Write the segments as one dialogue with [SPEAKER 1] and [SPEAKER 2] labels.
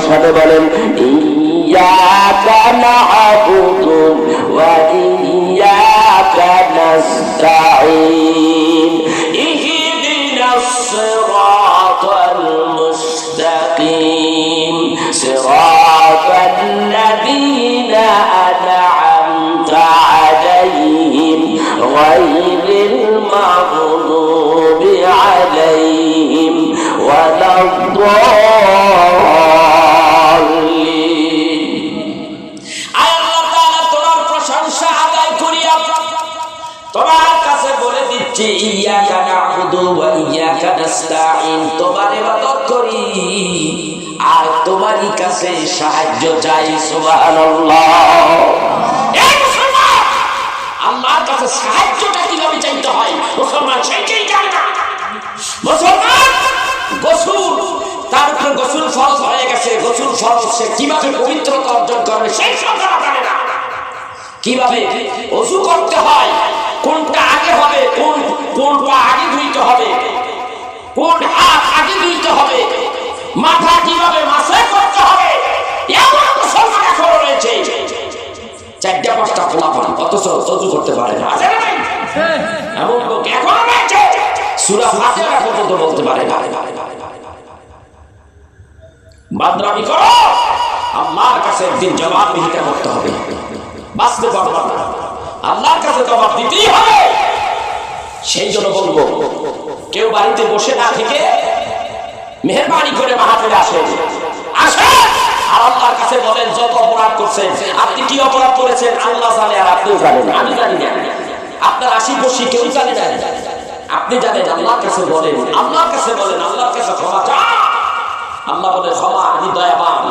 [SPEAKER 1] সাথে বলেন ইয়্যাকা না'বুদু ওয়া ইয়্যাকা নাস্তাঈন ইহদিনাস সিরাতাল মুস্তাকিম সিরাতাল লাযীনা আন'আমতা আলাইহিম গায়রিল মাগদুবি আলাইহিম ওয়ালাদ-দাল্লিন। আল্লাহ তাআলা তোমার প্রশংসা আদায় করিয়া তোমার কাছে বলে দিচ্ছি ইয়্যাকা না'বুদু ওয়া ইয়্যাকা নাস্তাঈন, তোমার ইবাদত করি আর তোমারই কাছে সাহায্য চাই। সুবহানাল্লাহ। এই মুসলমান, আল্লাহর কাছে সাহায্যটা কিভাবে চাইতে হয় মুসলমান সেইটাই জানে না। মুসলমান গোসল, তার উপর গোসল ফরজ হয়ে গেছে, গোসল ফরজ, সে কিভাবে পবিত্রতা অর্জন করবে সেই সংখ্যা জানে না। কিভাবে ওযু করতে হয়, কোনটা আগে হবে, কোন পা আগে ধুইতে হবে, কোন হাত আগে ধুইতে হবে, মাথা কিভাবে মাসা করতে হবে, এমন মুসলমান এখনো রয়েছে। 4-5টা পোলাপান অথচ ওযু করতে পারে না, আছে না? এমন লোক এখনো রয়েছে, সূরা ফাতিহা পর্যন্ত বলতে পারে না। বাদরামি করো, আল্লাহর কাছে একদিন জবাবদিহিতা করতে হবে। বাঁচতে পারবা না, আল্লাহর কাছে জবাব দিতেই হবে। সেই জন্য বলবো, কেউ বাড়িতে বসে না থেকে মেহেরবানি করে মাহফিলে আসেন, আর আল্লাহর কাছে বলেন যত অপরাধ করছেন। আপনি কি অপরাধ করেছেন আল্লাহ জানে, আর আপনিও জানেন, আমি জানি না, আপনার আশিপাশি কেউ জানে না, আপনি জানেন। আল্লাহর কাছে বলেন, আল্লাহর কাছে বলেন, আল্লাহর কাছে ক্ষমা চান। আল্লাহ বলে ক্ষমা, আমি দয়াবান,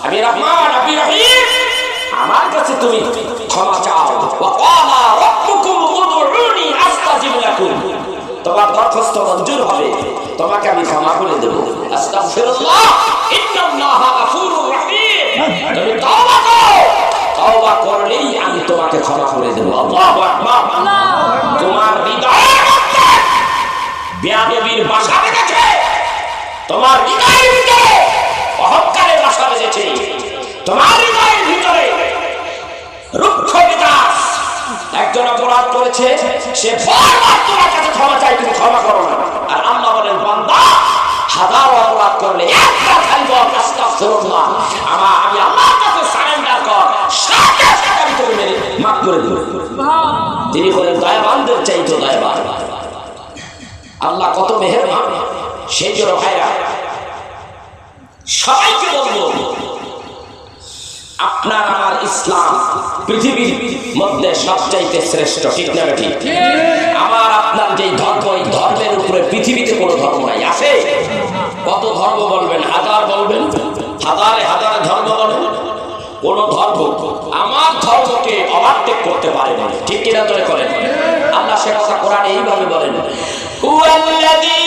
[SPEAKER 1] আমি রহমান, আমি রহিম, আমার কাছে তুমি ক্ষমা চাও। ওয়া ক্বালা রাব্বুকুম উদউনি আস্তাজিব লাকুম, তোমার দরখাস্ত মঞ্জুর হবে, তোমাকে আমি ক্ষমা করে দেব। আস্তাগফিরুল্লাহ ইন্নাল্লাহা গফুরুর রহিম, তুমি তওবা করো, তওবা করলেই আমি তোমাকে ক্ষমা করে দেব। আল্লাহু আকবার। তোমার হৃদয়ের মধ্যে বেয়াদবির বাসা বেঁধেছে, তোমার হৃদয়ের ভিতরে অহংকারের বাসা বেঁধেছে, তোমার হৃদয়ের ভিতরে রুক্ষ মেজাজ। একজন অপরাধ করেছে, সে বারবার তোমার কাছে ক্ষমা চায়, তুমি ক্ষমা করো না। আর আল্লাহ বলেন বান্দা হাজার অপরাধ করলে একবার খালি বল আস্তাগফিরুল্লাহ, আমি আল্লাহর কাছে সারেন্ডার কর, সাথে সাথে আমি তোকে মেরে মাফ করে দেব। তিনি বলেন দয়াবানদের চাইতো দয়াবান। আল্লাহ কত মেহেরবান। সেই জন্য ভাইরা সবাইকে বলবো, আপনার আমার ইসলাম পৃথিবীর মধ্যে সবচাইতে শ্রেষ্ঠ, ঠিক না ঠিক? আমার আপনার যে ধর্ম, এই ধর্মের উপরে পৃথিবীতে কোনো ধর্ম নাই। আছে কত ধর্ম বলবেন, হাজার বলবেন, হাজারে হাজারে ধর্ম বলবেন, কোন ধর্ম আমার ধর্মকে ওভারটেক করতে পারে না, ঠিক কিনা ধরে করেন? আল্লাহ সে কথা কোরআনে এইভাবে বলেন, হুয়াল্লাযী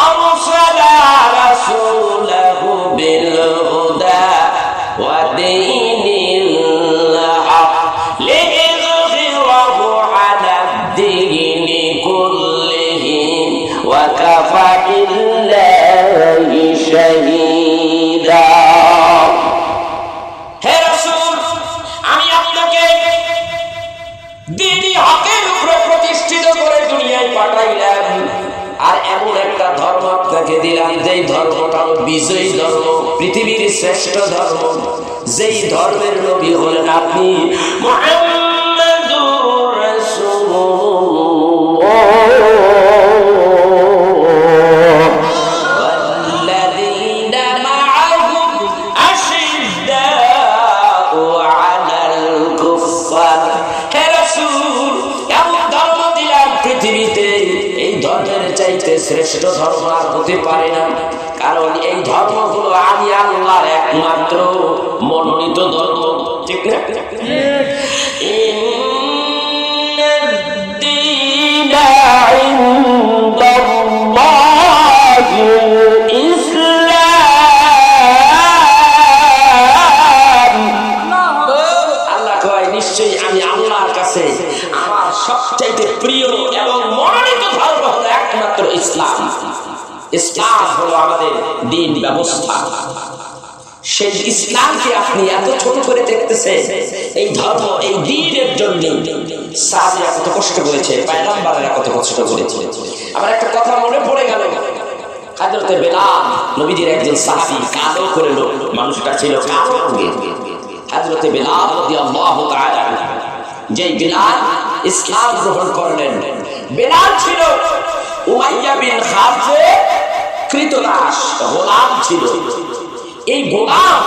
[SPEAKER 1] আরসালা রাসূলাহু বিল হুদা ওয়া দীনিল হক লিইযহিরাহু আলাদ-দীনি কুল্লিহি ওয়া কাফা বিল্লাহি শাহীদা। হে রাসূল, আমি আপনাকে দ্বীনি হকের উপরে প্রতিষ্ঠিত করে দুনিয়ায় পাঠাইলাম, আর এমন একটা ধর্ম আপনাকে দিলাম যেই ধর্মটা বিজয়ী ধর্ম, পৃথিবীর শ্রেষ্ঠ ধর্ম, যেই ধর্মের নবী হলেন আপনি মুহাম্মাদুর রাসূলুল্লাহ। ওয়াল্লাযীনা মা'আহু আশিদ্দাউ আলাল কুফফার। হে রাসূল, এমন ধর্ম দিলাম পৃথিবীতে, এই ধর্মের চাইতে শ্রেষ্ঠ ধর্ম আর হতে পারে না, কারণ এই ধর্ম হলো আমি আল্লাহর একমাত্র মনোনীত ধর্ম, ঠিক না? ইন্নাদ-দীনা ইনদাল্লাহিল ইসলাম। আল্লাহ কয় নিশ্চয়ই আমি আল্লাহর কাছে আমার সবচাইতে প্রিয় এবং মনোনীত ধর্ম হলো একমাত্র ইসলাম। ইসলাম হলো আমাদের দ্বীন ব্যবস্থা। সেই ইসলামকে আপনি এত ছোট করে দেখতেছেন। এই ধর্ম, এই দ্বীনের জন্য সাহাবীরা কত কষ্ট করেছে, পয়গম্বররা কত কষ্ট করেছে। আমার একটা কথা মনে পড়ে গেল, হযরতে বেলাল নবীজির একজন সাহাবী, কালো করে লোক, মানুষটা ছিল কালো রঙের। হযরতে বেলাল রাদিয়াল্লাহু তাআলা, যেই বেলাল ইসলাম গ্রহণ করলেন, বেলাল ছিল উমাইয়া বিন খালফের কৃতদাস, গোলাম ছিল। এই গোলাম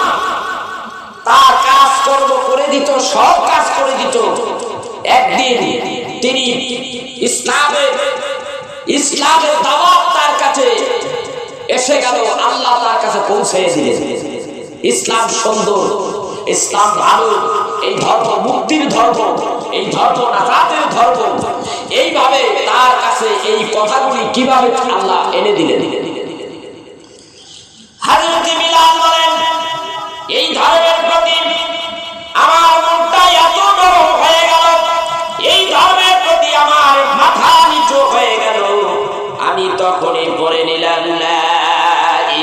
[SPEAKER 1] তার কাজ কর্ম করে দিত, সব কাজ করে দিত। একদিন তিনি ইসলামের দাওয়াত তার কাছে এসে গেল, আল্লাহ তার কাছে পৌঁছে দিলেন। ইসলাম সুন্দর, ইসলাম ভালো, এই ধর্ম মুক্তির ধর্ম, এই ধর্ম নাজাতের ধর্ম। এইভাবে তার কাছে এই কথাগুলি কিভাবে আল্লাহ এনে দিলেন। হযরত বিলাল বলেন, এই ধর্মের প্রতি আমার মনটা এত নরম হয়ে গেল, এই ধর্মের প্রতি আমার মাথা নিচু হয়ে গেল, আমি তখনই পড়ে নিলাম লা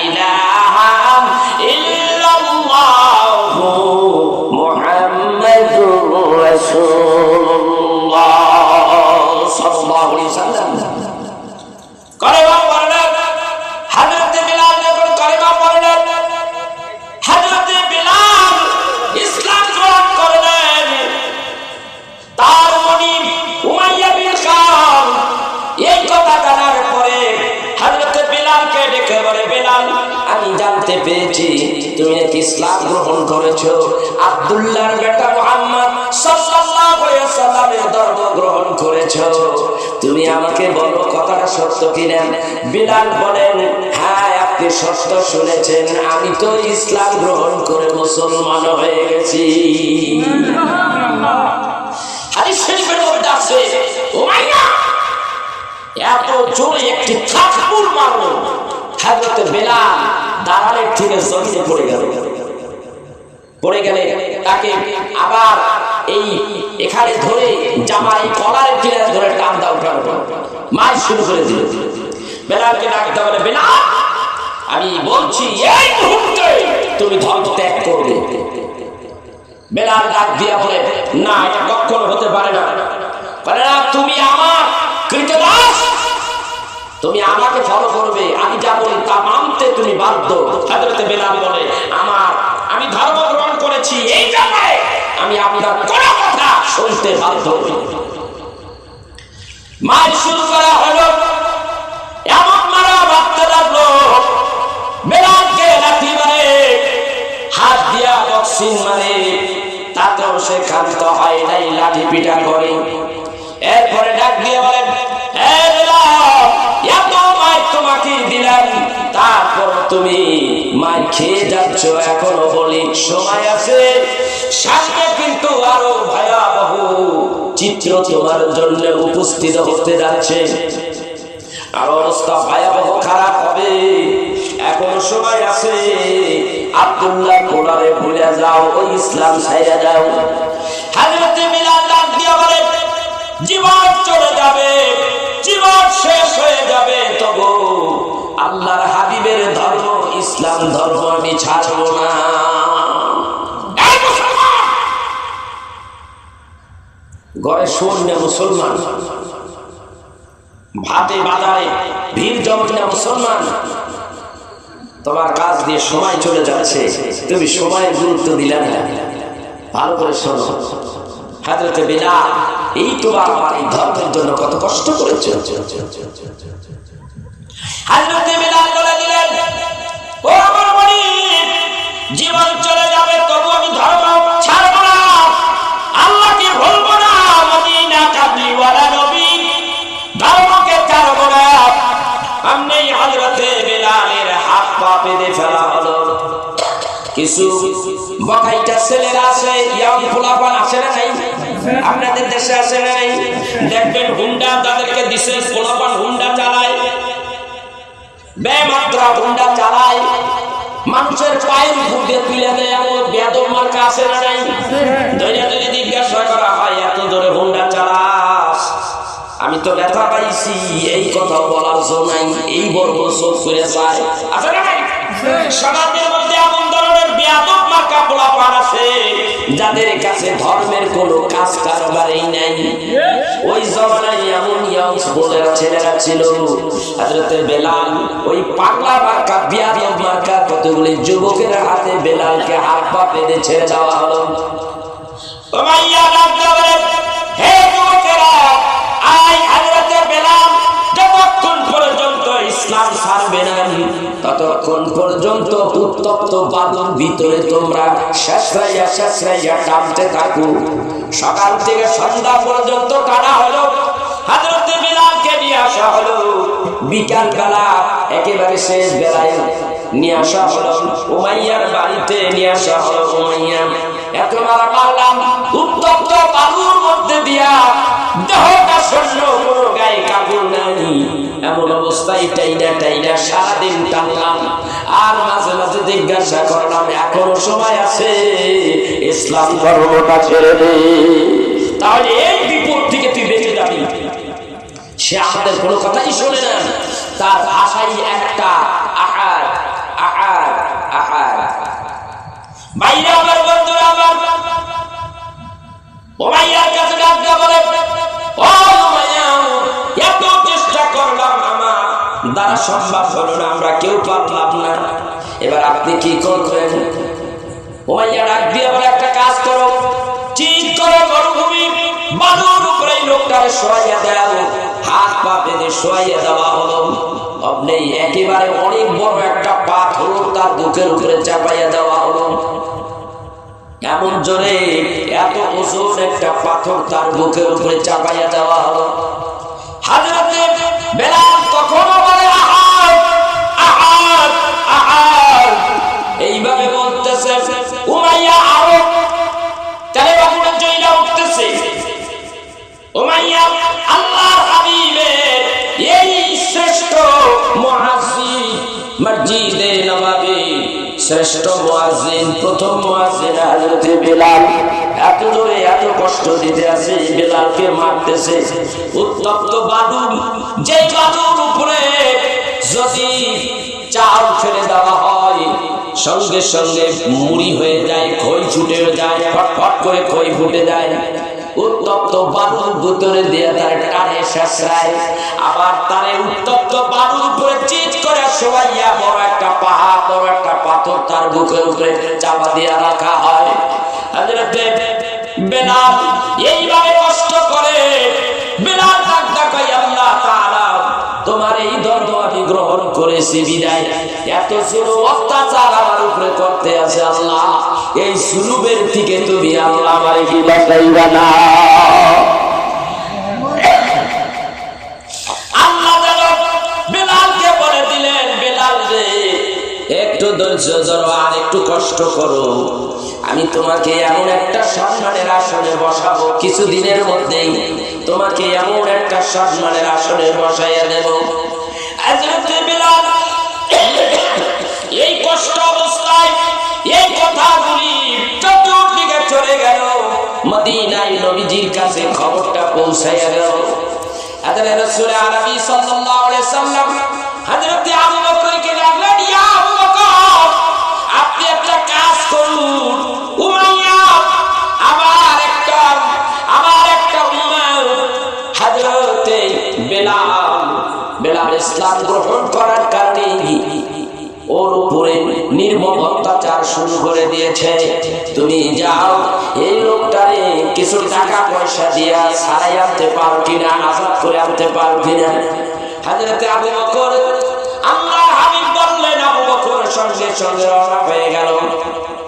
[SPEAKER 1] ইলাহা ইল্লাল্লাহু মুহাম্মাদুর রাসূলুল্লাহ সাল্লাল্লাহু আলাইহি ওয়াসাল্লাম। কলেমা পড়লেন হযরত বিলাল, যখন কলেমা পড়লেন হযরত বিলাল ইসলাম গ্রহণ করলেন। তার মনি উমাইয়া বিন খালফ এই কথা জানার পরে হযরত বিলালকে ডেকে বলে, বিলাল, আমি জানতে পেরেছি তুমি নাকি ইসলাম গ্রহণ করেছো, আব্দুল্লাহর বেটা মুহাম্মদ সাল্লাল্লাহু আলাইহি ওয়াসাল্লামের ধর্ম গ্রহণ করেছো। তুমি আমাকে বলো কথাটা সত্য কিনা? বিলাল বলেন, হ্যাঁ আপনি সত্য শুনেছেন, আমি তো ইসলাম গ্রহণ করে মুসলমান হয়ে গেছি। হাদিস শরীফের মধ্যে আছে, উমাইয়া এত জোরে একটি থাপ্পড় মারল, হযরত বিলাল দাঁড়ালের থেকে জমিনে পড়ে গেল। পড়ে গেলে তাকে আবার এই এখানে ধরে জামার এই কলারের টিনে ধরে টান দাও, মার শুরু করে দিল। বেলালকে ডাকতে বলে, বেলাল, আমি বলছি এই মুহূর্তে তুমি ধর্ম ত্যাগ করবে। বেলাল ডাক দিয়া বলে, না, এটা কখনো হতে পারে না। বলে না, তুমি আমার কৃতদাস, তুমি আমাকে ফলো করবে, আমি যা বলি তা মানতে তুমি বাধ্য। হযরত বেলাল বলে, আমি ধর্ম গ্রহণ করেছি, এই ব্যাপারে আমি আপনার কোনো কথা শুনতে বাধ্য নই। মার শুরু করা হলো, এমন মারা বাঁধতে লাগলো, বেলালকে লাঠি মারে, হাত দিয়া বক্সিং মারে, তাতেও সে ক্ষান্ত হয় নাই, লাঠি পিটা করে। এরপরে ডাক দিয়ে বলেন, হে বেলাল, এত মার তোমাকে দিলাম, তারপর তুমি মার খেয়ে যাচ্ছ, এখনো বলি সময় আছে, সামনে কিন্তু আরো ভয়াবহ চিত্র তোমার জন্য উপস্থিত হতে যাচ্ছে, আর অবস্থা ভয়াবহ খারাপ হবে, এখনো সময় আছে। আব্দুল্লাহ কোলারে ভুলে যাও, ওই ইসলাম ছাইড়া যাও। হযরত বিলাল ডাক দিয়ে বলে, জীবন চলে যাবে, জীবন শেষ হয়ে যাবে, তবু আল্লাহর হাবিবের ধর্ম ইসলাম ধর্ম আমি ছাড়বো না। ঘরে শূন্য মুসলমান, ভাতে বাজারে ভিড় জমে না মুসলমান, তোমার কাজ দিয়ে সময় চলে যাচ্ছে, তুমি সময়ের গুরুত্ব দিলে না। ভালো করে শোনো, হযরত বিলাল এই তোমার আমার এই ধর্মের জন্য কত কষ্ট করেছে। হযরত বিলাল বলে দিলেন, ও আমার মালিক, জীবন চলে যাবে, তবু আমি ধর্ম ছাড়ব না, আল্লাহকে ভুলবো না, মদিনা কাবলিওয়ালা নবী ধর্মকে ছাড়ব না। আমনি হযরত বিলালের হাত পা বেঁধে ফেলা হলো। কিছু বকাইটা ছেলেরা আছে, ইয়াং পোলাপান আছে না নাই? আপনাদের দেশে আছে না নাই? দেখবেন হুন্ডা তাদেরকে দিছে, পোলাপান হুন্ডা চালায়, বেমাত্রা হুন্ডা চালায়, মানুষের পায়ের উপর দিয়ে তুলে দেয়, এমন বেয়াদব মার্কা আছে না নাই? ধরে ধরে জিজ্ঞাসা করা হয়, এত জোরে হুন্ডা চালাস? আমি তো ব্যথা পাইছি, এই কথা বলার জন্য নাই, এই বড় বড় চোখ করে যায় আছে না নাই? সমাজের মধ্যে এমন ধরনের পোলাপান আছে যাদের কাছে ধর্মের কোনো কাজ কারবারই নাই। ওই জমানায় এমন ইয়ং ছেলেরা ছিল, হযরতে বেলাল ওই পাগলা মার্কা বিয়াদব মার্কা কতগুলি যুবকের হাতে বেলালকে হাত পা বেঁধে ছেড়ে দেওয়া হলো। উমাইয়া ডাক দিয়ে বলে, হে যুবকেরা, আই হযরতে বেলাল যতক্ষণ পর্যন্ত ইসলাম ছাড়বে না ততক্ষণ পর্যন্ত উত্তপ্ত বালুর ভিতরে তোমরা শেষরাইয়া টানতে থাকো। সকাল থেকে সন্ধ্যা পর্যন্ত টানা হলো। হযরতে বেলালকে নিয়ে আসা হলো। বিকাল বেলা একেবারে শেষ বেলায় নিয়ে আসা হলো উমাইয়ার বাড়িতে নিয়ে আসা হলো। উমাইয়া এত মারা মারলাম, উত্তপ্ত বালুর মধ্যে দিয়া দেহটা শূন্য, কোনো গায়ে কাপড় নাই, এমন অবস্থায় টাইনা সারাদিন টানলাম। আর মাঝে মাঝে জিজ্ঞাসা করলাম, এখনো সময় আছে, ইসলাম ধর্মটা ছেড়ে দে, তাহলে এই বিপদ থেকে তুই বেঁচে যাবি। সে আমাদের কোনো কথাই শোনে না, তার ভাষাই একটা আহার আহার আহার। বাইরে আমার বন্ধুরা আমার উমাইয়ার কাছে ডাক দিয়ে বলে, ও উমাইয়া, এত চেষ্টা করলাম, আমার দ্বারা সম্ভব হলো না, আমরা কেউ পারলাম না, এবার আপনি কি করবেন? উমাইয়া ডাক দিয়ে বলে, একটা কাজ করো, ঠিক করো মরুভূমি বালুর উপরে লোকটারে শোয়াইয়া দাও। হাত পা বেঁধে শোয়াইয়া দেওয়া হলো। আপনি একেবারে অনেক বড় একটা পাথর তার বুকের উপরে চাপাইয়া দেওয়া হলো। এমন জোরে, এত ওজন একটা পাথর তার বুকের উপরে চাপাইয়া দেওয়া হলো। হযরতে বেলাল তখনও বলে, আহার আহার আহার, এইভাবে বলতেছে। উমাইয়া আরো তারে বাবুরা জয়লা উঠতেছে। উমাইয়া আল্লাহর হাবিবের এই শ্রেষ্ঠ মুয়াজ্জিন, মসজিদে নববী শ্রেষ্ঠ মুয়াজ্জিন, প্রথম মুয়াজ্জিন হযরতে বেলাল এত জোরে এত কষ্ট দিতে আছে, বেলালকে মারতেছে। উত্তপ্ত বালু, যে বালুর উপরে যদি চাল ফেলে দেওয়া হয় সঙ্গে সঙ্গে মুড়ি হয়ে যায়, খই ছুটে যায়, ফটফট করে খই ফুটে যায়। উত্তপ্ত বালুর ভিতরে দিয়ে তার টানে শেষরায়, আবার তারে উত্তপ্ত বালুর উপরে চিৎ করে শোয়াইয়া বড় একটা পাহাড়, বড় একটা পাথর তার বুকের উপরে চাপা দিয়ে রাখা হয়। হযরতে বেলাল এইভাবে কষ্ট করে। বেলাল ডাক দেয়, আল্লাহ তাআলা তোমার এই ধর্ম আমি গ্রহণ করেছি বিদায় এত জুলুম অত্যাচার আমার উপরে করতে আছে, আল্লাহ এই জুলুমের থেকে তুমি আল্লাহ আমারে কি বাঁচাইবা না। আল্লাহ বেলালকে বলে দিলেন, বেলাল রে, একটু ধৈর্য ধরো, আর একটু কষ্ট করো, আমি তোমাকে এমন একটা সম্মানের আসনে বসাবো, কিছুদিনের মধ্যেই তোমাকে এমন একটা সম্মানের আসনে বসাইয়া দেব। হযরতে বেলাল এই কষ্ট অবস্থায় এই কথাগুলি চতুর্দিকে চলে গেল, মদিনায় নবীজির কাছে খবরটা পৌঁছাইয়া গেল। হযরত রাসূল আরবি সাল্লাল্লাহু আলাইহি সাল্লাম হযরত আবু বকরকে ডাকলেন, ইয়া আবু বকর, আপনি একটা কাজ করুন, উমাইয়া আমার একটা উম্মত হযরতে বেলাল ইসলাম গ্রহণ করার কারণে ওর উপরে নির্মম অত্যাচার শুরু করে দিয়েছে, তুমি যাও এই লোকটারে কিছু টাকা পয়সা দিয়া ছাড়াই আনতে পারো কিনা, আজাদ করে আনতে পারো কিনা। হযরতে আবু বকর, আল্লাহর হাবিব বললেন, আবু বকর সঙ্গে সঙ্গে রওনা হয়ে গেল।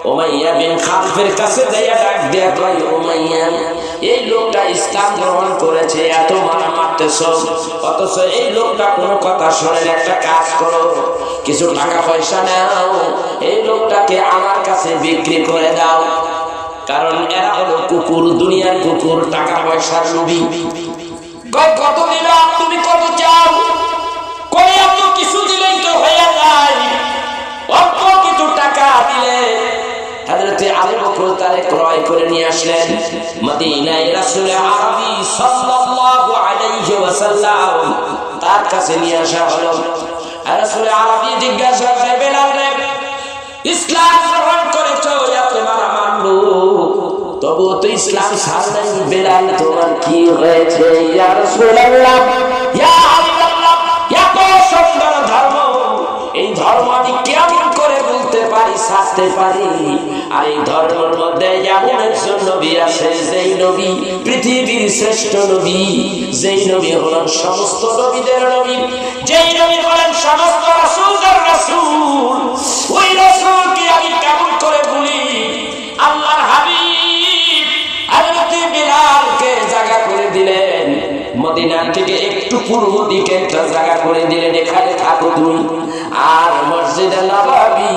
[SPEAKER 1] উমাইয়া বিন খালফের কাছে যাইয়া ডাক দিয়া কয়, উমাইয়া, এই লোকটা ইসলাম গ্রহণ করেছে, এত মারা মারতেছ, অথচ এই লোকটা কোনো কথা শোনে না, একটা কাজ করো, কিছু টাকা পয়সা নাও, এই লোকটাকে আমার কাছে বিক্রি করে দাও, কারণ এরা হলো কুকুর, দুনিয়ার কুকুর, টাকা পয়সার লোভী। কত দিলা, তুমি কত চাও? কই এত কিছু দিলেই তো হয়ে যায়, অল্প কিছু টাকা দিলে। হযরতে আবু বকর তারে ক্রয় করে নিয়ে আসলেন মদিনায়। রাসূল আরবি সাল্লাল্লাহু আলাইহি ওয়াসাল্লাম তার কাছে নিয়ে আসা হলো। রাসূল আরবি জিজ্ঞাসা করে, বেলাল রে, ইসলাম গ্রহণ করেছো, এত মারামার তবু তো ইসলাম ছাড়লেন। বেলাল তোমার কি হয়েছে? ইয়া রাসূলুল্লাহ, ইয়া হাবিবাল্লাহ, এত সুন্দর ধর্ম, এই ধর্ম আমি কেমন করে বলতে পারি, ছাড়তে পারি? আর এই ধর্মের মধ্যে এমন একজন নবী আছে, যেই নবী পৃথিবীর শ্রেষ্ঠ নবী, যেই নবী হলেন সমস্ত নবীদের নবী, যেই নবী হলেন সমস্ত রাসূলদের রাসূল। ওই রাসূলকে আমি কেমন করে বলি? আল্লাহর হাবিব হযরত বিলালকে জায়গা করে দিলেন, মদিনা থেকে একটু পূর্ব দিকে একটা জায়গা করে দিলেন, এখানে থাকো তুমি। আর মসজিদে নববী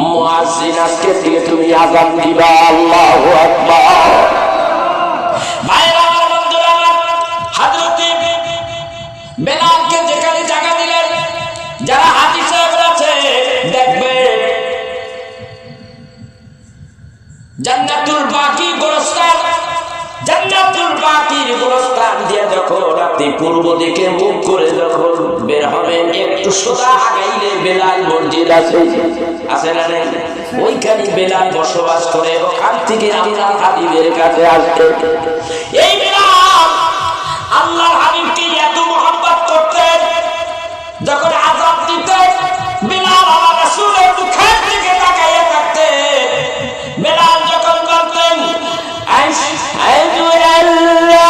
[SPEAKER 1] মুয়াজ্জিন আজকে থেকে তুমি আযান দিবা। আল্লাহু আকবার। ভাইরা আমার, বন্ধুরা আমার, হযরত বিলালকে যেখানে জায়গা দিলেন, যারা হাদিসে আছে দেখবেন জান্নাতুল বাকি গোরস্থান, জান্নাতুল বাকির গোরস্থান দিয়ে যখন আপনি পূর্ব দিকে মুখ করে যখন বের হবেন, একটু সোজা আগাইলে বেলাল মসজিদ আছে, আছে না নেই? ওইখানে বেলাল বসবাস করে, ওখান থেকে আল্লাহর হাবিবের কাছে আসে। এই বেলাল আল্লাহর হাবিবকে এত মহব্বত করতেন, যখন আযান দিতেন বেলাল আমার রাসূলের মুখের দিকে তাকিয়ে থাকতেন। বেলাল যখন বলতেন আশহাদু আল্লা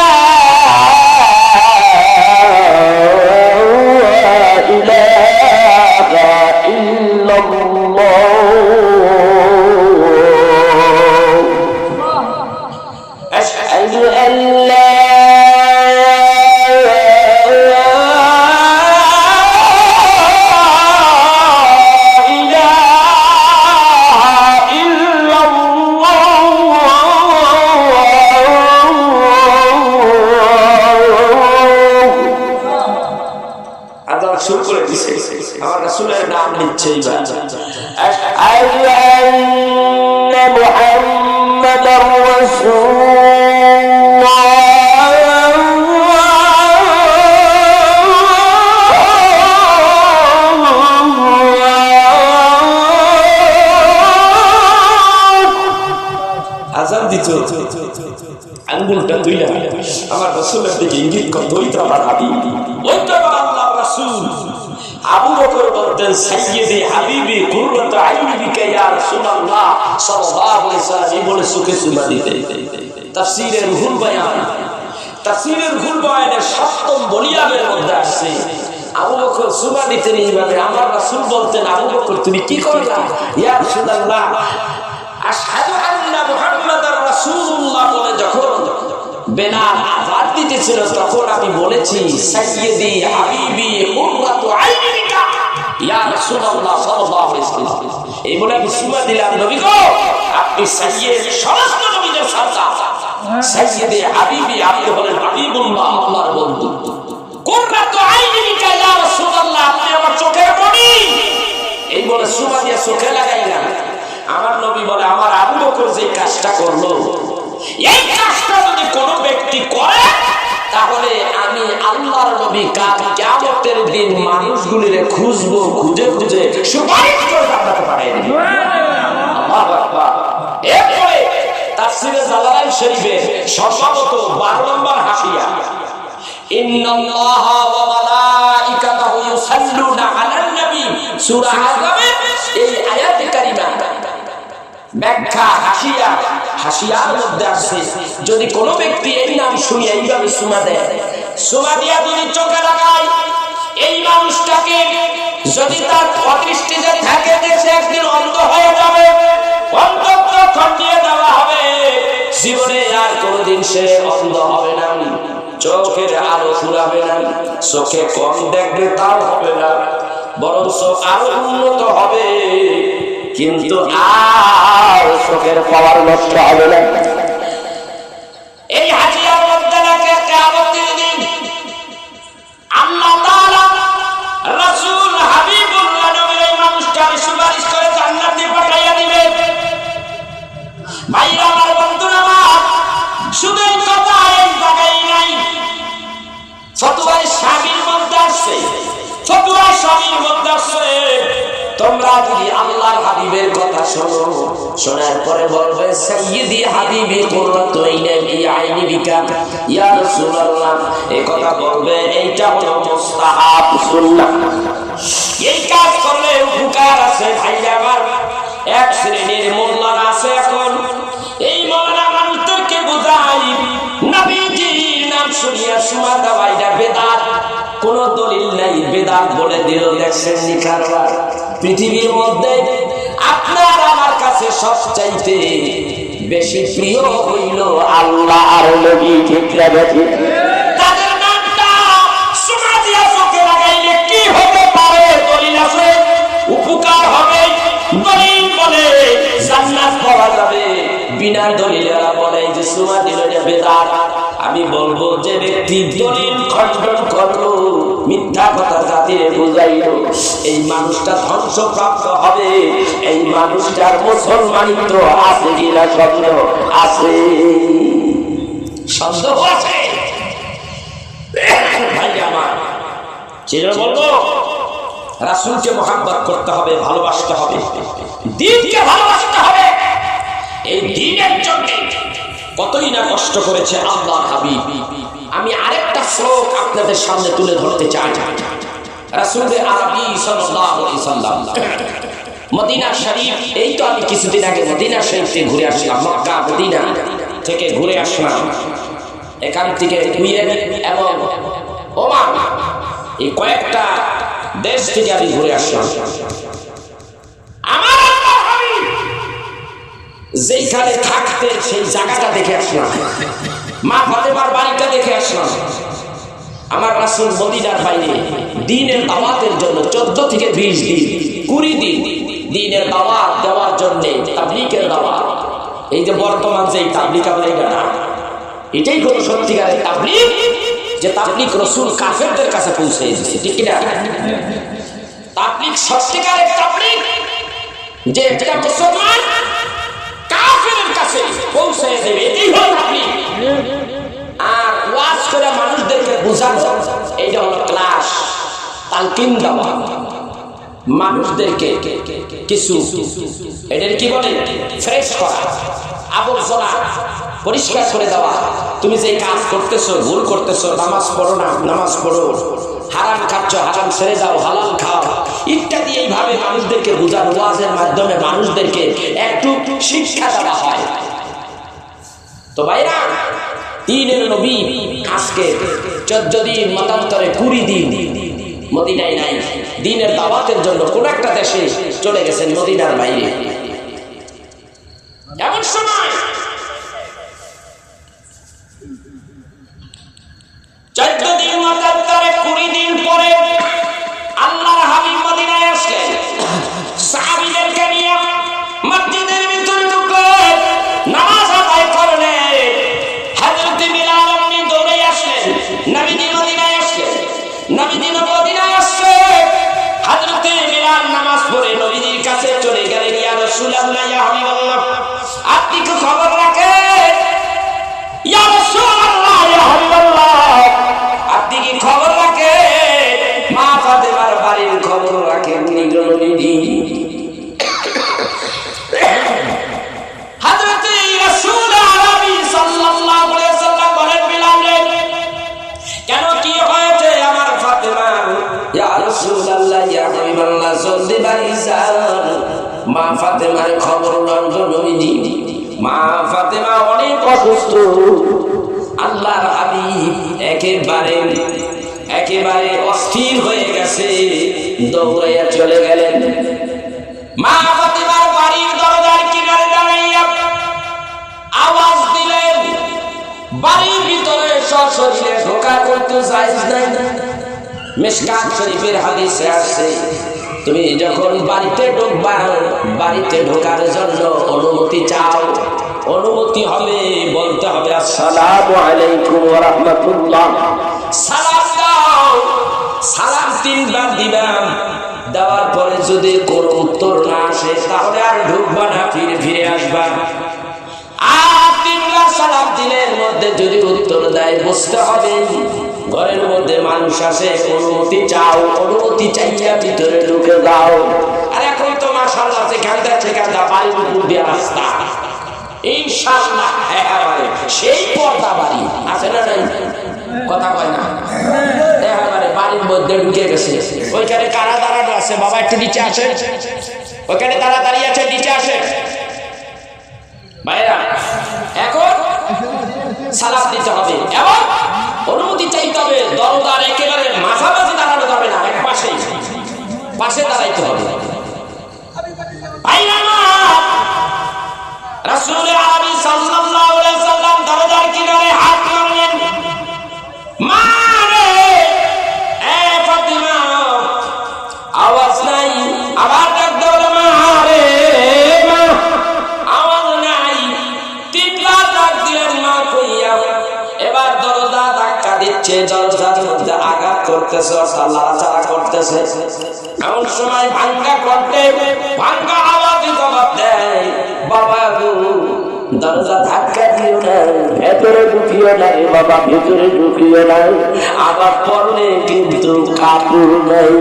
[SPEAKER 1] ইলাহা ইল্লাল্লাহ, আশহাদু আল্লা আমার রাসূলের নাম নিচ্ছে। আশহাদু আন্না মুহাম্মাদার রাসূলুল্লাহ, আযান দিত, আঙ্গুলটা দুইলা আমার রাসূলের দিকে ইঙ্গিত করত, ওই তো আমার হাবিব, ওই তো আল্লাহর রাসূল। আবু বকর বলতেন সাইয়্যিদি হাবিবি কুররাতু আইনিকা ইয়া রাসূলুল্লাহ সাল্লাল্লাহু আলাইহি ওয়াসাল্লাম বলে সুখে সুমা দিতে। তাফসীরের রুহুল বয়ান, তাফসীরের রুহুল বয়ানের ৭ম ভলিউমের মধ্যে আসছে আবু বকর সুমা দিতেন এইভাবে। আমার রাসূল বলতেন, আবু বকর তুমি কি করলা? ইয়া রাসূলুল্লাহ, আশহাদু আন্না মুহাম্মাদার রাসূলুল্লাহ বলে যখন বেলাল আযান দিতেছিল, তখন আমি বলেছি সাইয়্যিদি হাবিবি কুররাতু আইনিকা ইয়া রাসূলুল্লাহ সাল্লাল্লাহু আলাইহি ওয়াসাল্লাম। এই বলে আমি সুমা দিলাম, নবী গো আপনি সাইয়্যিদ, সমস্ত নবীদের সরদার, সাইয়্যিদি হাবিবি, আপনি হলেন হাবিবুল্লাহ, আল্লাহর বন্ধু। কুররাতু আইনিকা ইয়া রাসূলুল্লাহ, আপনি আমার চোখের মণি। এই বলে সুমা দিয়ে চোখে লাগাইলাম। আমার নবী বলে, আমার আবু বকর যে কাজটা করলো, এই কাজটা যদি কোনো ব্যক্তি করে, তাহলে আমি আল্লাহর নবী কিয়ামতের দিন মানুষগুলিরে খুঁজবো, খুঁজে খুঁজে সুপারিশ করে জান্নাতে পাঠাইব। আল্লাহু আকবার। এরপরে তাফসীরে জালালাইন শরীফে সর্বপ্রথম 12 নম্বর হাসিয়া, ইন্নাল্লাহা ওয়া মালাইকাতাহু ইউসাল্লুনা আলান নবী, সূরা আযমের এই আয়াতে কারিমা ব্যাখ্যা হাসিয়া, হাসিয়ার মধ্যে আছে, যদি কোনো ব্যক্তি এই নাম শুনে এইভাবে সুমা দেয়, সুমা দিয়া যদি চোখে লাগায়, এই মানুষটাকে যদি তার অদৃষ্টিতে থাকে যে সে একদিন অন্ধ হয়ে যাবে, অন্ধত্ব খণ্ডিয়ে দেওয়া হবে, জীবনে আর কোনোদিন সে অন্ধ হবে না, চোখের আলো ফুরাবে না, চোখে কম দেখবে তাও হবে না, বরং আরো উন্নত হবে, কিন্তু আর চোখের পাওয়ার নষ্ট হবে না। এই হাজিয়ার মধ্যে লাগে কিয়ামতের দিন আল্লাহ তাআলা রাসূল হাবিবুল্লাহ নবীর এই মানুষটাকে সুপারিশ করে জান্নাতে পাঠাইয়া দিবেন। ভাইরা আমার, বন্ধুরা আমার, শুধু এই কথা এই জায়গায় নাই, ফতোয়া স্বামীর মধ্যে আছে, ফতোয়া স্বামীর মধ্যে আছে। তোমরা যদি আল্লাহর হাবিবের কথা শোনো, শোনার পরে বলবে সাইয়্যিদি হাবিবি কুররাতু আইনি বিকা ইয়া রাসূলুল্লাহ, এই কথা বলবে, এইটা হলো মুস্তাহাব সুন্নাহ। এই কাজ করলে উপকার আছে ভাই আমার। এক শ্রেণীর মোল্লারা আছে এখন, এই মোল্লা মানুষদেরকে বোঝায় নবীজির নাম শুনিয়া সুমা দেওয়া এটা বেদাত, কোন দলিল নাই, বেদাত বলে দিল। দেখছেন নি কারবার পৃথিবীর মধ্যে আপনার আমার কাছে সবচাইতে বেশি প্রিয় হইল আল্লাহ আর নবী, ঠিক লাগে? তাদের নামটা সুমা দিয়া চোখে লাগাইলে কি হতে পারে? দলিল আছে, উপকার হবে। দলিল বলে জান্নাত পাওয়া যাবে, বিনা দলিলেরা বলে যে সুমা দিল এটা বেদাত। আমি বলবো যে ব্যক্তি দলিল খণ্ডন করলো, মিথ্যা কথা জাতিরে বুঝাইল, এই মানুষটা ধ্বংসপ্রাপ্ত হবে। এই মানুষটার মুসলমানিত্ব আছে কিনা সন্দেহ আছে, সন্দেহ আছে ভাই আমার। সেজন্য বলবো রাসূলকে মহব্বত করতে হবে, ভালোবাসতে হবে, দ্বীনকে ভালোবাসতে হবে। এই দ্বীনের জন্য কতই না কষ্ট করেছে আল্লাহর হাবিব। আমি আরেকটা শ্লোক আপনাদের সামনে তুলে ধরতে চাই। রাসূল আরবি সাল্লাল্লাহু আলাইহি সাল্লাম মদিনা শরীফ, এই তো আমি কিছুদিন আগে মদিনা শরীফ থেকে ঘুরে আসলাম, মক্কা মদিনা থেকে ঘুরে আসলাম। এখান থেকে কুয়েত এবং ওমান, এই কয়েকটা দেশ থেকে আমি ঘুরে আসলাম। আমার যেখানে থাকতে সেই জায়গাটা দেখে আসলাম, মা ফাতেমার বাড়িটা দেখে আসলাম। আমার রাসূল মদিনার বাইরে দ্বীনের দাওয়াতের জন্য 14 থেকে 20 দিন 20 দিন দ্বীনের দাওয়াত দেওয়ার জন্য, তাবলীগের দাওয়াত। এই যে বর্তমান যে তাবলীগ আমরা এটা না, এটাই হলো সত্যিকারের তাবলীগ, যে তাবলীগ রাসূল কাফেরদের কাছে পৌঁছে দিয়েছে, ঠিক কি না? তাবলীগ সত্যিকারের তাবলীগ, যে এটা মুসলমান কাফেরের কাছে পৌঁছে দেবে, এটাই হলো তাবলীগ। আর ওয়াজ করে মানুষদেরকে বোঝানো, এইটা হলো ক্লাস, তালকিন দেওয়া মানুষদেরকে, কিছু এটার কি বলে ফ্রেশ করা, আবর্জনা পরিষ্কার করে দেওয়া। তুমি যে কাজ করতেছো, ভুল করতেছো, নামাজ পড়ো না, নামাজ পড়ো, হারাম খাচ্ছ, হারাম ছেড়ে দাও, হালাল খাও, ইত্যাদি। এইভাবে মানুষদেরকে বোঝানো, ওয়াজের মাধ্যমে মানুষদেরকে একটু শিক্ষা দেওয়া হয়। তো ভাইরা, দ্বীনের নবী আজকে 14 দিন মতান্তরে 20 দিন মদিনায় নাই, দ্বীনের দাওয়াতের জন্য কোন একটা দেশে চলে গেছেন, মদিনার বাইরে। এমন সময় 14 দিন মতান্তরে 20 দিন পরে আল্লাহর হাবিব মদিনায় আসলেন। সাহাবীদেরকে নিয়ে মসজিদের ভিতরে ঢুকে নামাজ আদায় করলেন। হযরত বিলাল আপনি দৌড়ে আসলেন, নবীজি মদিনায় আসলেন। নবীজি মদিনায় আসছে, হযরত বিলাল নামাজ পড়ে নবীজির কাছে চলে গেলেন। ইয়া রাসূলুল্লাহ, ইয়া হাবিবাল্লাহ, আপনি কি খবর রাখেন? ইয়া রাসূলুল্লাহ, ইয়া হাবিবাল্লাহ, আপনি কি খবর রাখেন? মা ফাতেমার বাড়ির খবর রাখেন নবীজি। হযরত রাসূল আরবি সাল্লাল্লাহু আলাইহি সাল্লাম বলেন, বিলাল কেন, কি হয়েছে আমার ফাতেমা? ইয়া রাসূলুল্লাহ, ইয়া হাবিবাল্লাহ, জলদি বাড়ি যান, মা ফাতেমার খবর লন নবীজি। মা ফাতেমা অনেক অসুস্থ। আল্লাহর হাবিব একেবারে অস্থির হয়ে গেছে, দৌড়াইয়া চলে গেলেন। মা ফাতেমার বাড়ির দরজার কিনারে দাঁড়াইয়া আওয়াজ দিলেন। বাড়ির ভিতরে সশরীরে ঢোকা করতে জায়েজ নাই। মিশকাত শরীফের হাদিসে আসছে, তুমি যখন বাড়িতে ঢুকবা, বাড়িতে ঢোকার জন্য অনুমতি চাও, অনুমতি হবে, বলতে হবে আসসালামু আলাইকুম ওয়া রাহমাতুল্লাহ। সালাম দাও, সালাম 3 বার দিবাম। দেওয়ার পরে যদি কোনো উত্তর না আসে, তাহলে আর ঢুকবা না, ফিরে আসবা। আর 3 বার সালাম বাতিলের মধ্যে যদি উত্তর দেয় বুঝতে হবে ঘরের মধ্যে মানুষ আসে, অনুমতি চাও, অনুমতি চাইয়া ভিতরে ঢুকে যাও। আর এখন তো মাশাআল্লাহ সেখানটা বাড়ির উপর দিয়ে রাস্তা, ইনশাআল্লাহ একেবারে সেই পর্দা বাড়ি আছে না নাই? কথা কয় না, একেবারে বাড়ির মধ্যে ঢুকে গেছে। ওইখানে কারা দাঁড়ানো আছে? বাবা একটু নিচে আসে, ওইখানে তারা দাঁড়িয়ে আছে, নিচে আসে ভাইরা। এখন সালাম দিতে হবে এবং অনুমতি চাইতে হবে। দরজার একেবারে মাঝামাঝি দাঁড়ানো যাবে না, এক পাশে দাঁড়াইতে হবে। রাসূল আরবি সাল্লাল্লাহু আলাইহি সাল্লাম দরজার কিনারে হাত মারলেন, মারে এ ফাতিমা, আওয়াজ নাই। আবার ডাক দাও, মারে মা, আওয়াজ নাই। তিনবার ডাক দিলেন মা কইয়া। এবার দরজা ধাক্কা দিচ্ছে, দরজার মধ্যে আঘাত করতেছে, লাড়াচাড়া করতেছে। এমন সময় ভাঙ্গা আওয়াজে জবাব দেয়, বাবা গো দরজা ধাক্কা দিও না, ভেতরে ঢুকিও না রে বাবা, ভেতরে ঢুকিও না। আবার পরনে কিন্তু কাপড় নাই।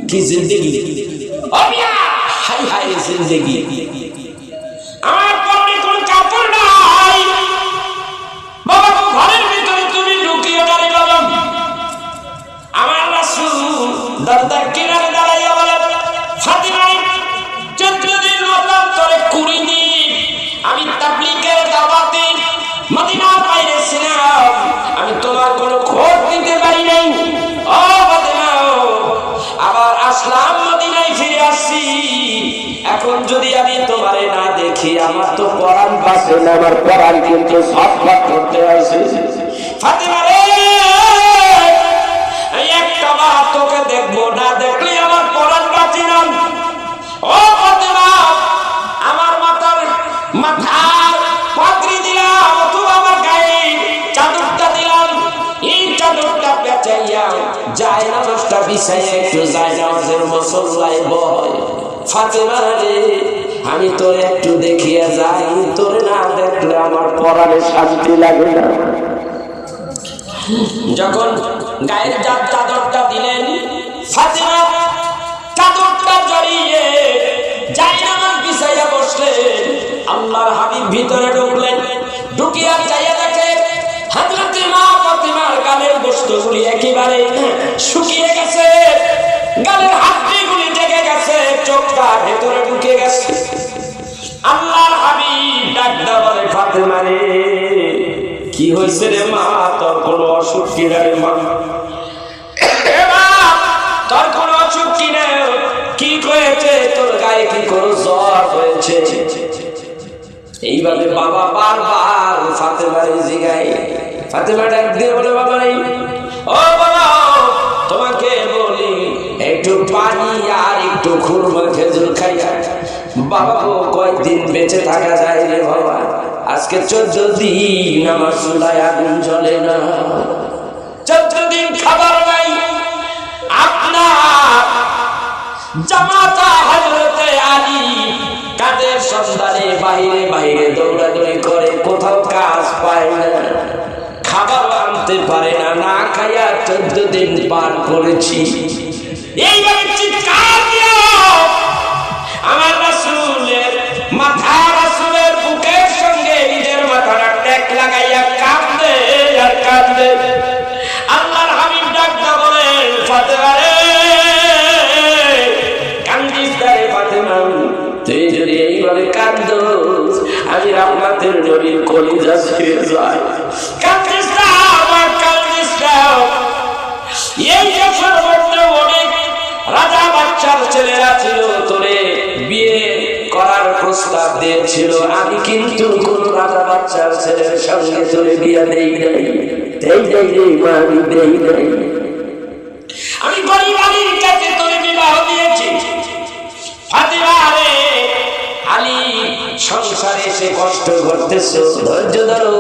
[SPEAKER 1] কি জিন্দেগি, হাই হাই জিন্দেগি। আমার পরনে কোন কাপড় নাই, বাবা ঘরের ভিতরে তুমি ঢুকিও না রে বাবা। আমার রাসূল দরজার কিনারে দাঁড়াইয়া বলে, ফাতিমা 14 দিন মতান্তরে 20 দিন আমি তাবলীগের দাওয়াতে মদিনার বাইরে ছিলাম, আমি তোমার কোনো খোঁজ দিতে পারি নাই। ও ফাতিমা, আবার আসলাম, মদিনায় ফিরে আসছি। এখন যদি আমি তোমারে না দেখি আমার তো পরাণ বাঁচে না, আমার পরাণ কিন্তু ছটফট করতে আসে। ফাতিমা রে, একটা বার তোকে দেখবো, না দেখলে আমার পরাণ বাঁচে না। ও ফাতিমা, আমার মাথার পাগড়ি দিলাম, অথবা আমার গায়ে চাদরটা দিলাম, এই চাদরটা পেঁচাইয়া জায়নামাজটা বিছাইয়া একটু জায়নামাজের মুসল্লায় বয়। ফাতিমা রে, আমি তোর একটু দেখিয়া যাই, তোর না দেখলে আমার পরাণে শান্তি লাগে না। যখন গায়ের চাদরটা দিলেন, ফাতিমা চাদরটা জড়িয়ে জায়নামাজ বিছাইয়া বসলেন। আল্লাহর হাবিব ভিতরে ঢুকলেন, ঢুকিয়া চাইয়া দেখে হযরত মা ফাতিমার গালের গোশতগুলি একেবারে শুকিয়ে গেছে, গালের হাড্ডিগুলি ঢেকে গেছে, চোখটা ভেতরে ঢুকে গেছে। আল্লাহর হাবিব ডাকদা বলে, ফাতিমা রে, কি হয়েছে রে মা, তোর কোনো অসুখ কি রে মা? তোর কোনো অসুখ কি না? কি হয়েছে তোর গায়ে? কি কোনো জ্বর হয়েছে? এইভাবে বাবা বারবার ফাতেমারে জিগায়। ফাতেমা ডাক দিয়ে বলে, বাবা নেই, ও বাবা তোমাকে বলি একটু পানি আর একটু খুরমা খেজুর খাইয়া বাবা কয়েকদিন বেঁচে থাকা যায় রে বাবা। আজকে 14 দিন আমার চুলায় আগুন জ্বলে না, 14 দিন খাবার নাই। আপনার জামাতা হযরতে আলী কাজের সন্ধানে বাইরে বাইরে দৌড়াদৌড়ি করে, কোথাও কাজ পায় না, খাবার আনতে পারে না, না খাইয়া 14 দিন পার করেছি। এইভাবে চিৎকার দিয়ে আমার রাসূলের মাথা, রাসূলের বুকের সঙ্গে নিজের মাথাটা টেক লাগাইয়া কাঁদে আর কাঁদে। আল্লাহর হাবিব ডাকতে বলেন, ফাতেমা রে, কান্দিস রে ফাতেমা, তুই যদি এইভাবে কাঁদোস আমি রাহমাতের নবীর কলিজা ছিঁড়ে যায়। কান্দিস না আমার, কান্দিস না। এই দেশের মধ্যে অনেক রাজা বাচ্চার ছেলেরা ছিল, তোরে বিয়ে করার প্রস্তাব দিয়েছিল, আমি কিন্তু কোন রাজা বাচ্চার ছেলের সঙ্গে তোরে বিয়ে দেই নাই, আমি গরিব আলীর কাছে তোরে বিবাহ দিয়েছি। ফাতিমা রে, আলী সংসারে এসে কষ্ট করতেছো, ধৈর্য ধরো,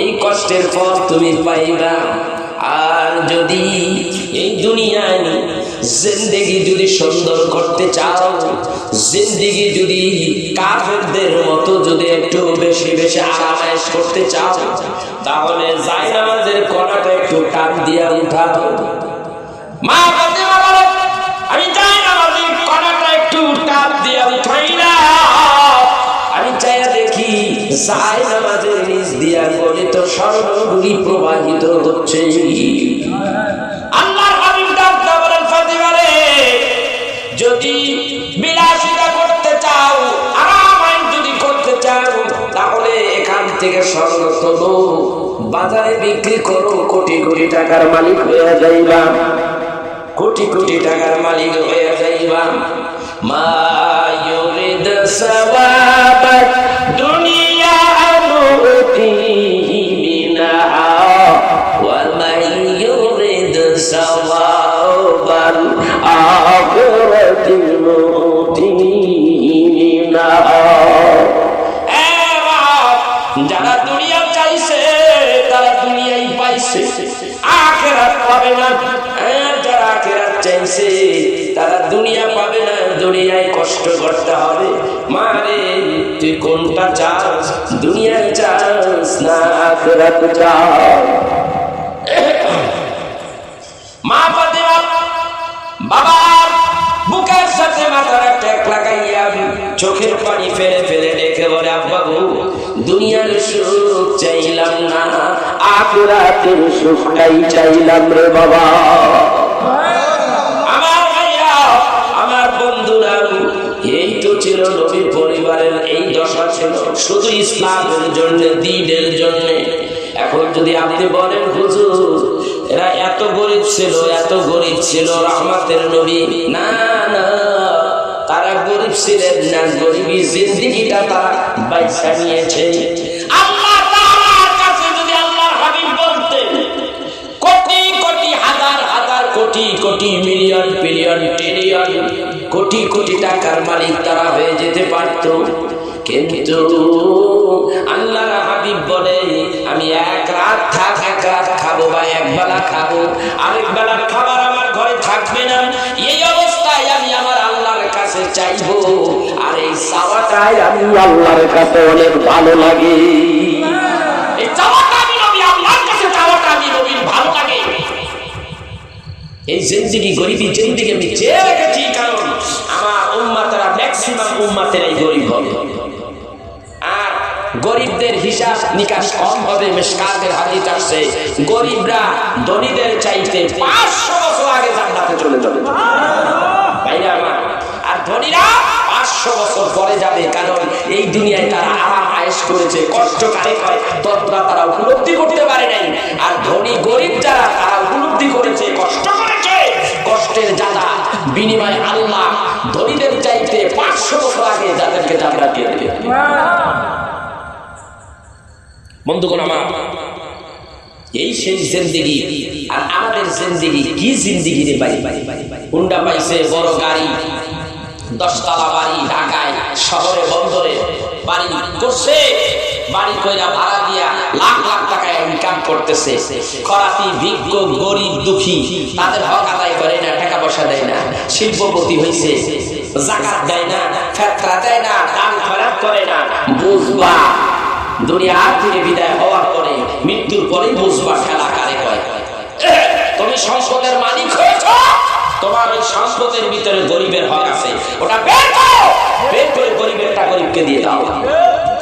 [SPEAKER 1] এই কষ্টের ফল তুমি পাইবা। আর যদি এই দুনিয়ায় জিন্দেগি যদি সুন্দর করতে চাও, জিন্দেগি যদি কাফেরদের মতো যদি একটু বেশি বেশি আরামায়েশ করতে চাও, তাহলে জায়নামাজের কণাটা একটু টান দিয়া উঠাও। মা ফাতেমা বলে, আমি জায়নামাজের কণাটা একটু টান দিয়া উঠাই না, আমি চাইয়া দেখি জায়নামাজের নিচ দিয়া গলিত স্বর্ণগুলি প্রবাহিত হচ্ছে। আল্লাহর হাবিব ডাক্তার বলেন, ফাতেমা রে, যদি বিলাসিতা করতে চাও, আরামাইশ যদি করতে চাও, তাহলে এখান থেকে স্বর্ণ তোলো, বাজারে বিক্রি করো, কোটি কোটি টাকার মালিক হয়ে যাইবা, কোটি কোটি টাকার মালিক হয়ে যাইবা। মা ইউরিদ সাওয়াবাত দুনিয়া নুতি মিনহা ওয়া মা ইউরিদ সাওয়াবাল আখিরাতি নুতি মিনহা। যারা দুনিয়া চাইছে তারা দুনিয়াই পাইছে, আখিরাত পাবে না। যারা আখিরাত চাইছে তারা দুনিয়া পাবে না, দুনিয়ায় কষ্ট করতে হবে। মারে তুই কোনটা চাস, দুনিয়া চাস না আখিরাত চাস? মা ফাতেমা বাবার বুকের সাথে মাথার টেক লাগাইয়া চোখের পানি ফেলে ফেলে ডেকে বলে, আব্বা গো, দুনিয়ার সুখ চাইলাম না, আখিরাতের সুখটাই চাইলাম রে বাবা। আমার ভাইরা, আমার বন্ধুরা, এই তো ছিল নবীর পরিবারের এই দশা ছিল, শুধু ইসলামের জন্য, দ্বীনের জন্য। এখন যদি আপনি বলেন হুজুর এরা এত গরিব ছিল, এত গরিব ছিল রহমতের নবী, না না, তারা গরিব ছিলেন না, গরিবী জিন্দেগিটা তারা বাইচা নিয়েছে। আল্লাহ তাআলার কাছে যদি আল্লাহর হাবিব বলতেন কোটি কোটি হাজার হাজার crore crore million billion trillion crore crore টাকার মালিক তারা হয়ে যেতে পারত, কিন্তু আল্লাহর হাবিব বলে, আমি এক রাত থাক, এক রাত খাবো বা এক বেলা খাবো, আরেক বেলা খাবার আমার ঘরে থাকবে না। এই অবস্থায় আমি আমার আল্লাহর কাছে চাইবো, আর এই চাওয়াটাই আমি আল্লাহর কাছে অনেক ভালো লাগে। এই চাওয়াটা আমি নবী আল্লাহর কাছে চাওয়াটা আমি নবীর ভালো লাগে। এই জিন্দেগি গরিবী জিন্দেগি আমি চেয়ে রেখেছি, কারণ আমার উম্মতেরা ম্যাক্সিমাম উম্মতেরাই গরিব হবে, আর গরিবদের হিসাব নিকাশ কম হবে। মিশকাতের হাদিস আসছে, গরিবরা ধনীদের চাইতে 500 বছর আগে জান্নাতে চলে যাবে, ভাইরা আমার, আর ধনীরা 500 বছর পরে যাবে, কারণ এই দুনিয়ায় তারা আরাম আয়েশ করেছে, কষ্ট কারে করে ততটা তারা উপলব্ধি করতে পারে নাই। আর ধনী গরিব যারা, তারা উপলব্ধি করেছে, কষ্ট করেছে, কষ্টের জ্বালা বিনিময়ে আল্লাহ ধনীদের চাইতে 500 বছর আগে যাদেরকে জান্নাত দিয়ে দেবে। বন্ধুগণ আমার, এই সেই জিন্দেগি। আর আমাদের জিন্দেগি কি জিন্দেগি রে ভাই? হুন্ডা পাইছে, বড় গাড়ি, 10 তলা বাড়ি, ঢাকায় শহরে বন্দরে বাড়ি করছে, বাড়ি কইরা ভাড়া দিয়া লাখ লাখ টাকা ইনকাম করতেছে। খরাতি ভিক্ষ গরিব দুঃখী তাদের হক আদায় করে না, টাকা পয়সা দেয় না, শিল্পপতি হইছে, যাকাত দেয় না, ফিতরা দেয় না, দান খয়রাত করে না। বুঝবা দুনিয়া থেকে বিদায় হওয়ার পরে, মৃত্যুর পরে বুঝবা খেলা কারে কয়। তুমি সম্পদের মালিক হয়েছ, তোমার ওই সম্পদের ভিতরে গরিবের হক আছে, ওটা বের করো, বের করে গরিবেরটা গরিবকে দিয়ে দাও,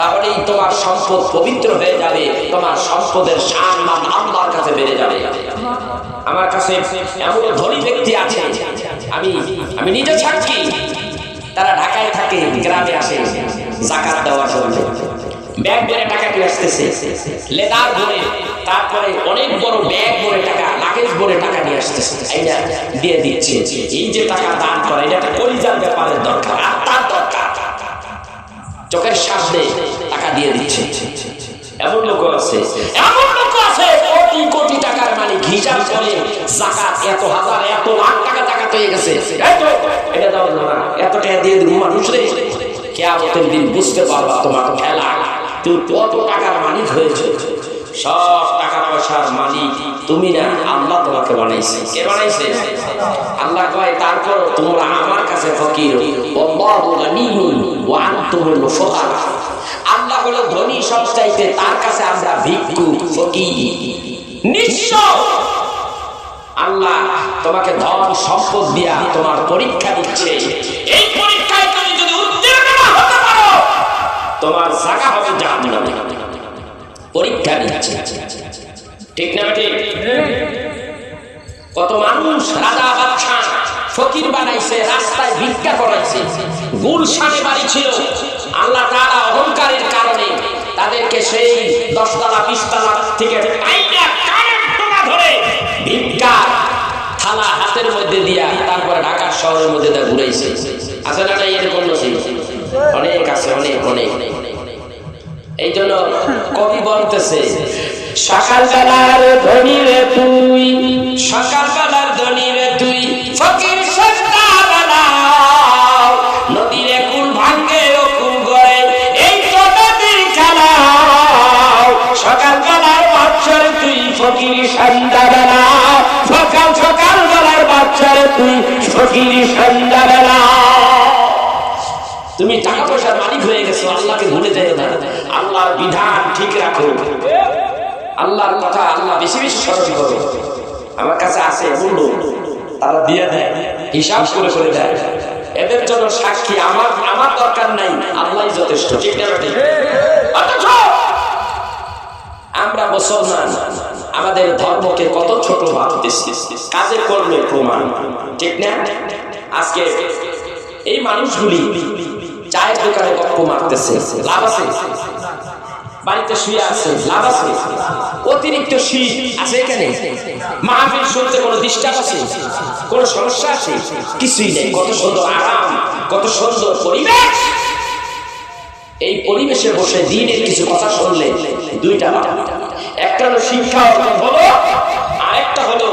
[SPEAKER 1] তাহলেই তোমার সম্পদ পবিত্র হয়ে যাবে, তোমার সম্পদের সম্মান আল্লাহর কাছে বেড়ে যাবে। আমার কাছে এমন ধনী ব্যক্তি আছে, আমি নিজে সাক্ষী, তারা ঢাকায় থাকে, গ্রামে আসে যাকাত দেওয়ার জন্য, ব্যাগ ভরে টাকা নিয়ে আসতেছে, লেদার ভরে, তারপরে অনেক বড় ব্যাগ ভরে টাকা, লাগেজ ভরে টাকা নিয়ে আসতেছে, এইটা দিয়ে দিচ্ছে। এই যে টাকা দান করে, এটা একটা কলিজার ব্যাপারের দরকার, আত্মার দরকার, চোখের সামনে টাকা দিয়ে দিচ্ছে। এমন লোক আছে, এমন লোক আছে কোটি কোটি টাকার মালিক, হিসাব করে যাকাত এত হাজার এত লাখ টাকা জাকাত হয়ে গেছে, এটা দাও না, এত টাকা দিয়ে দিন মানুষ রে, কিয়ামতের দিন বুঝতে পারবা তোমার খেলা, তুই কত টাকার মালিক হয়েছে। সব টাকা পয়সার মালিক তুমি না, আল্লাহ তোমাকে বানাইছে। কে বানাইছে? আল্লাহ কয় তারপর তোমরা আমার কাছে ফকির, আল্লাহু গানিয়ুন ওয়া আনতুমুল ফুকারা। আল্লাহ হলো ধনী সব চাইতে, তার কাছে আমরা ভিক্ষুক ফকির নিঃস্ব। আল্লাহ তোমাকে ধন সম্পদ দিয়া তোমার পরীক্ষা দিচ্ছে। এই পরীক্ষায় তুমি যদি উত্তীর্ণ না হতে পারো, তোমার জায়গা হবে জাহান্নামে। পরীক্ষা দিচ্ছে, ঠিক না ঠিক? কত মানুষ রাজা বাদশা ফকির বানাইছে, রাস্তায় ভিক্ষা করাইছে। গুলশানে বাড়ি ছিল, আল্লাহ তাআলা অহংকারের কারণে তাদেরকে সেই 10 তলা 20 তলা থেকে টাইনা কানের টোকা ধরে ভিক্ষা থালা হাতের মধ্যে দিয়া তারপরে ঢাকা শহরের মধ্যে তা ঘুরাইছে। আছে না এরকম নসিব? অনেক আছে, অনেক অনেক। এই জন্য কবি বলতেছে, সকালবেলার ধনী রে তুই, সকালবেলার ধনী রে তুই, ফকির সন্ধ্যাবেলা নদীরে কুল ভাঙ্গে ও কুল গড়ে, এই তো নদীর খেলা। সকালবেলার বাচ্চার তুই ফকির সন্ধ্যাবেলা, সকাল সকালবেলার বাচ্চার তুই ফকির সন্ধ্যাবেলা। তুমি টাকা পয়সার মালিক হয়ে গেছো, আল্লাহকে ভুলে যেও না। আল্লাহর বিধান ঠিক রাখো, আল্লাহর কথা আল্লাহ বেশি বেশি স্মরণ করো। আমার কাছে আছে বললো, তারা দিয়ে দেয়, হিসাব করে করে দেয়। এদের জন্য সাক্ষী আমার দরকার নাই, আল্লাহই যথেষ্ট, ঠিক না? অথচ আমরা মুসলমান আমাদের ধর্মকে কত ছোট ভাবতেছি, কাজে করলে প্রমাণ, ঠিক না? আজকে এই মানুষগুলি চায়ের দোকানে গপ্প মারতেছে, লাভ আছে? বাড়িতে শুয়ে আছে, লাভ আছে? অতিরিক্ত শীত আছে এখানে? মাহফিল শুনতে কোনো ডিস্টার্ব আছে? কোনো সমস্যা আছে? কিছুই নেই। কত সুন্দর আরাম, কত সুন্দর পরিবেশ। এই পরিবেশে বসে দিনের কিছু কথা শুনলে দুইটা লাভ। একটা হলো শিক্ষা অর্জন হলো, আরেকটা হলো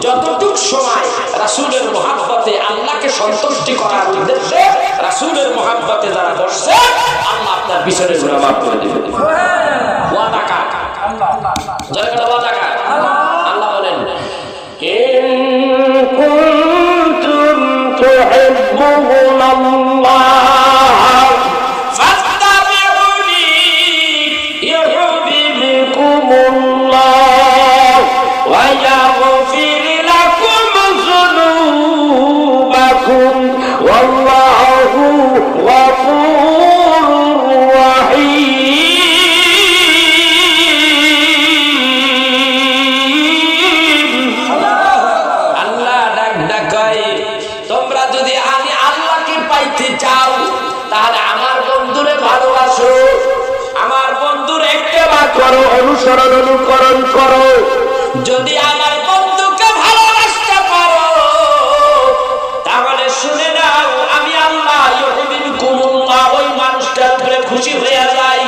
[SPEAKER 1] যতটুক সময় রাসূলের মহব্বতে আল্লাহকে সন্তুষ্টি করার উদ্দেশ্যে রাসূলের মহব্বতে যারা বসছে, আল্লাহ আপনার পিছনে গুনাহ মাফ করে দিবেন। ওয়াদা কার? জয় বলো ওয়াদা কার? আল্লাহ বলেন, ইন কুনতুম তুহিব্বুনাল্লাহ ফাত্তাবিউনি ইউহিব্বুকুমুল্লাহ ওয়া ইয়াগফির লাকুম যুনুবাকুম ওয়াল্লাহু গফুরুর রাহিম। আল্লাহ ডাক ডাকায়, তোমরা যদি আমি আল্লাহকে পাইতে চাও তাহলে আমার বন্ধুরে ভালোবাসো, আমার বন্ধুর ইত্তেবা করো, অনুসরণ অনুকরণ করো। যদি আমার বন্ধুকে ভালোবাসতে পারো তাহলে শুনে নাও, আমি আল্লাহ ইউহিব্বুকুমুল্লাহ ওই মানুষটার উপরে খুশি হয়ে যাই।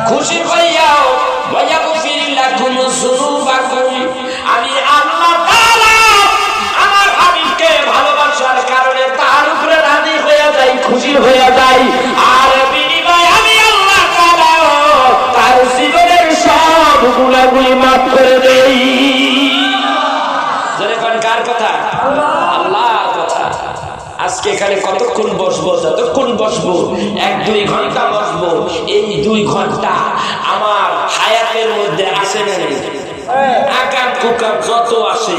[SPEAKER 1] খুশি হইয়াও ওয়ায়াগফির লাকুম যুনুবাকুম, আমি আল্লাহ তাআলা আমার হাবিবকে ভালোবাসার কারণে তার উপরে রাজি হয়ে যাই, খুশি হয়ে যাই। আর বিনিময়ে আমি আল্লাহ তাআলা তার জীবনের সব গুনাহগুলি মাফ করে দেই। যেরকম কার কথা? আল্লাহর কথা। আজকে এখানে কতক্ষণ বসবো? যতক্ষণ বসবো, 1-2 ঘন্টা বসবো। এই 2 ঘন্টা আমার হায়াতের মধ্যে আসে না নেই? আকাম কুকাম যত আসে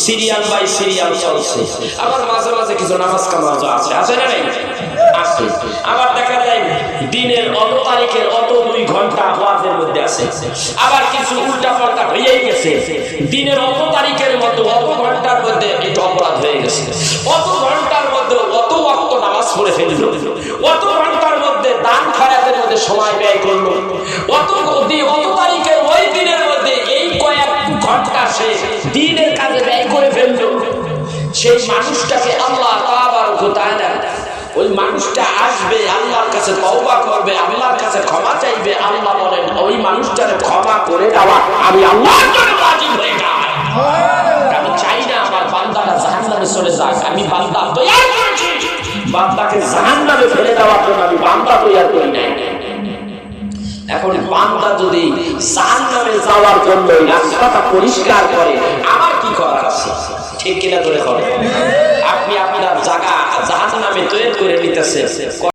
[SPEAKER 1] সিরিয়াল বাই সিরিয়াল চলছে। আবার মাঝে মাঝে কিছু নামাজ কামাজ আছে, আছে না নেই? আছে। আবার দেখা যায় দিনের অত তারিখের অত 2 ঘন্টা ওয়াজের মধ্যে আছে। আবার কিছু উল্টা পাল্টা হয়েই গেছে, দিনের অত তারিখের মতো অত ঘন্টার মধ্যে একটু অপরাধ হয়ে গেছে। অত ঘন্টার মধ্যে অত ওয়াক্ত নামাজ পড়ে ফেললো, অত ঘন্টার মধ্যে দান খয়রাতের মধ্যে সময় ব্যয় করলো, অত তারিখের ওই দিনের মধ্যে এই কয়েক ঘন্টা সে দিনের কাজে ব্যয় করে ফেললো। সেই মানুষটাকে আল্লাহ তাবারক ওয়া তাআলা, ওই মানুষটা আসবে আল্লাহর কাছে, তওবা করবে, আল্লাহর কাছে ক্ষমা চাইবে। আল্লাহ বলেন ওই মানুষটাকে ক্ষমা করে দেওয়া আমি আল্লাহর জন্য ওয়াজিব হয়ে যায়। আমি চাই না আমার বান্দারা জাহান্নামে চলে যাক, আমি বান্দা তৈরি করেছি। বান্দাকে জাহান্নামে ফেলে দেওয়ার জন্য আমি বান্দা তৈরি করি নাই। এখন বান্দা যদি জাহান্নামে যাওয়ার জন্য রাস্তাটা পরিষ্কার করে, আমার কি করার আছে? ঠিক কিনা ধরে করে আপনি আপনার জায়গা জাহান্নামে তৈরি করে নিতেছে।